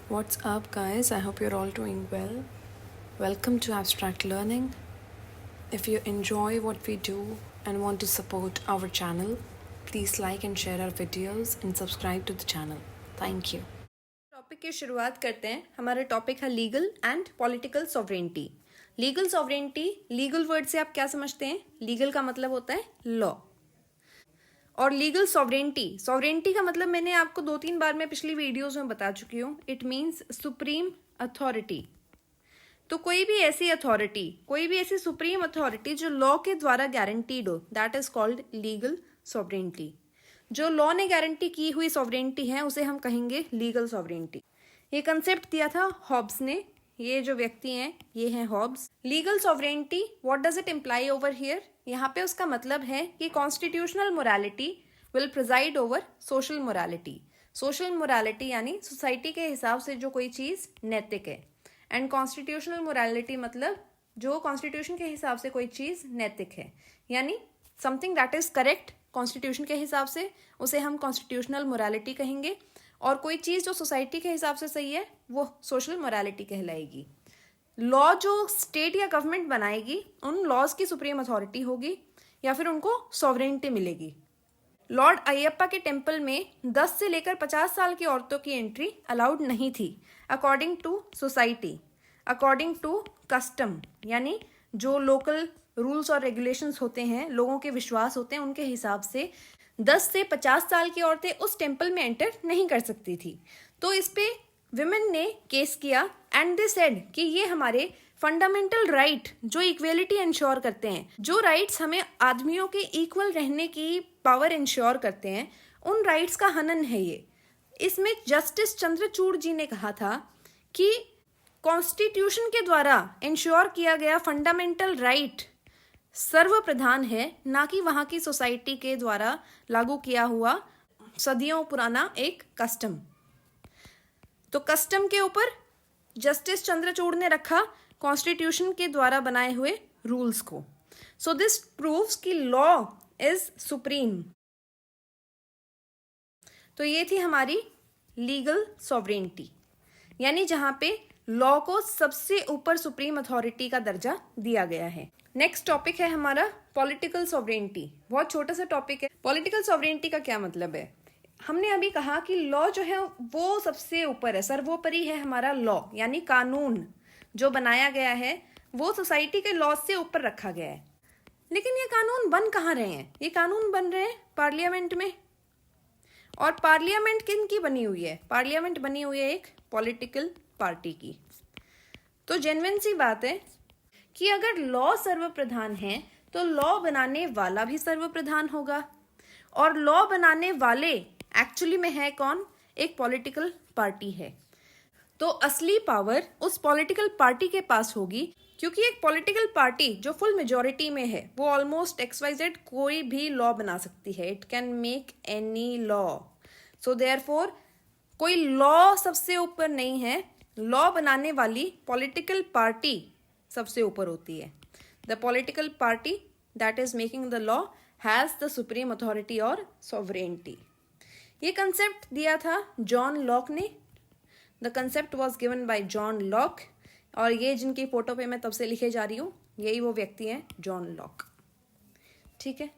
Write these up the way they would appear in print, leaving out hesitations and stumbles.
What's up, guys? I hope you're all doing well. Welcome to Abstract Learning. If you enjoy what we do and want to support our channel, please like and share our videos and subscribe to the channel. Thank you. Topic की शुरुआत करते हैं. हमारा topic है legal and political sovereignty. Legal sovereignty, legal word से आप क्या समझते हैं? लीगल का मतलब होता है लॉ, और लीगल सॉवरेनिटी, सॉवरेनिटी का मतलब मैंने आपको 2-3 बार मैं पिछली वीडियोस में बता चुकी हूँ. It means supreme authority. तो कोई भी ऐसी अथॉरिटी, कोई भी ऐसी सुप्रीम अथॉरिटी जो लॉ के द्वारा गारंटीड हो, that is called legal sovereignty. जो लॉ ने गारंटी की हुई सॉवरेनिटी है उसे हम कहेंगे लीगल सॉवरेनिटी. ये कंसेप्ट दिया था हॉब्स ने. ये जो व्यक्ति हैं ये हैं Hobbes. Legal sovereignty, what does it imply over here? यहाँ पे उसका मतलब है कि constitutional morality will preside over social morality. Social morality यानी सोसाइटी के हिसाब से जो कोई चीज़ नैतिक है, एंड कॉन्स्टिट्यूशनल मोरालिटी मतलब जो कॉन्स्टिट्यूशन के हिसाब से कोई चीज़ नैतिक है, यानी something that is correct constitution के हिसाब से, उसे हम कॉन्स्टिट्यूशनल मोरालिटी कहेंगे. और कोई चीज़ जो सोसाइटी के हिसाब से सही है वो सोशल मोरालिटी कहलाएगी. लॉ जो स्टेट या गवर्नमेंट बनाएगी उन लॉज की सुप्रीम अथॉरिटी होगी या फिर उनको सॉवरेनिटी मिलेगी. लॉर्ड अयप्पा के टेम्पल में 10 से लेकर 50 साल की औरतों की एंट्री अलाउड नहीं थी, according to society, according to custom, यानी जो लोकल रूल्स और रेगुलेशंस होते हैं, लोगों के विश्वास होते हैं, उनके हिसाब से 10 से 50 साल की औरतें उस टेम्पल में एंटर नहीं कर सकती थी. तो इस पे विमेन ने केस किया एंड दे सेड कि ये हमारे फंडामेंटल राइट जो इक्वेलिटी इंश्योर करते हैं, जो राइट्स हमें आदमियों के इक्वल रहने की पावर इंश्योर करते हैं, उन राइट्स का हनन है ये. इसमें जस्टिस चंद्रचूड़ जी ने कहा था कि कॉन्स्टिट्यूशन के द्वारा इंश्योर किया गया फंडामेंटल राइट सर्वप्रधान है, ना कि वहाँ की सोसाइटी के द्वारा लागू किया हुआ सदियों पुराना एक कस्टम. तो कस्टम के ऊपर जस्टिस चंद्रचूड़ ने रखा कॉन्स्टिट्यूशन के द्वारा बनाए हुए रूल्स को. सो दिस प्रूव्स कि लॉ इज सुप्रीम. तो ये थी हमारी लीगल सॉवरेनिटी, यानी जहां पे लॉ को सबसे ऊपर सुप्रीम अथॉरिटी का दर्जा दिया गया है. नेक्स्ट टॉपिक है हमारा पॉलिटिकल सॉवरेनिटी. बहुत छोटा सा टॉपिक है. पॉलिटिकल सॉवरेनिटी का क्या मतलब है? हमने अभी कहा कि लॉ जो है वो सबसे ऊपर है, सर्वोपरि है हमारा लॉ, यानी कानून जो बनाया गया है वो सोसाइटी के लॉ से ऊपर रखा गया है. लेकिन ये कानून बन कहाँ रहे हैं? ये कानून बन रहे हैं पार्लियामेंट में. और पार्लियामेंट किन की बनी हुई है? पार्लियामेंट बनी हुई है एक पॉलिटिकल पार्टी की. तो जेन्युइन सी बात है कि अगर लॉ सर्वप्रधान है तो लॉ बनाने वाला भी सर्वप्रधान होगा, और लॉ बनाने वाले एक्चुअली में है कौन? एक पॉलिटिकल पार्टी है. तो असली पावर उस पॉलिटिकल पार्टी के पास होगी, क्योंकि एक पॉलिटिकल पार्टी जो फुल मेजॉरिटी में है वो ऑलमोस्ट XYZ कोई भी लॉ बना सकती है. It can make any law. So therefore कोई लॉ सबसे ऊपर नहीं है, लॉ बनाने वाली पॉलिटिकल पार्टी सबसे ऊपर होती है. The political party that is making the law has the supreme authority और सॉवरेनिटी. ये कंसेप्ट दिया था जॉन लॉक ने. The concept was given by John Locke, और ये जिनकी फोटो पे मैं तब से लिखे जा रही हूँ यही वो व्यक्ति हैं, जॉन लॉक. ठीक है,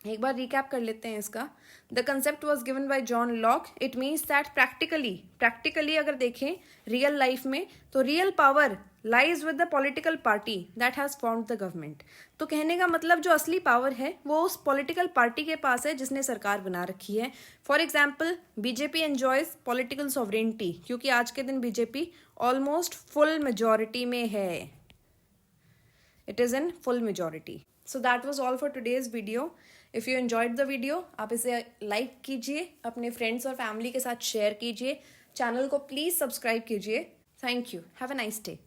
एक बार रिकैप कर लेते हैं इसका. The concept was given by John Locke. It means that practically अगर देखें रियल लाइफ में, तो real power lies with the political party that has formed the government. तो कहने का मतलब जो असली पावर है वो उस पॉलिटिकल पार्टी के पास है जिसने सरकार बना रखी है. For example BJP enjoys political sovereignty, क्योंकि आज के दिन बीजेपी ऑलमोस्ट फुल मेजॉरिटी में है. It is in full majority. So that was all for today's video. If you enjoyed the video, आप इसे लाइक कीजिए, अपने फ्रेंड्स और फैमिली के साथ शेयर कीजिए, चैनल को प्लीज़ सब्सक्राइब कीजिए. Thank you. Have a nice day.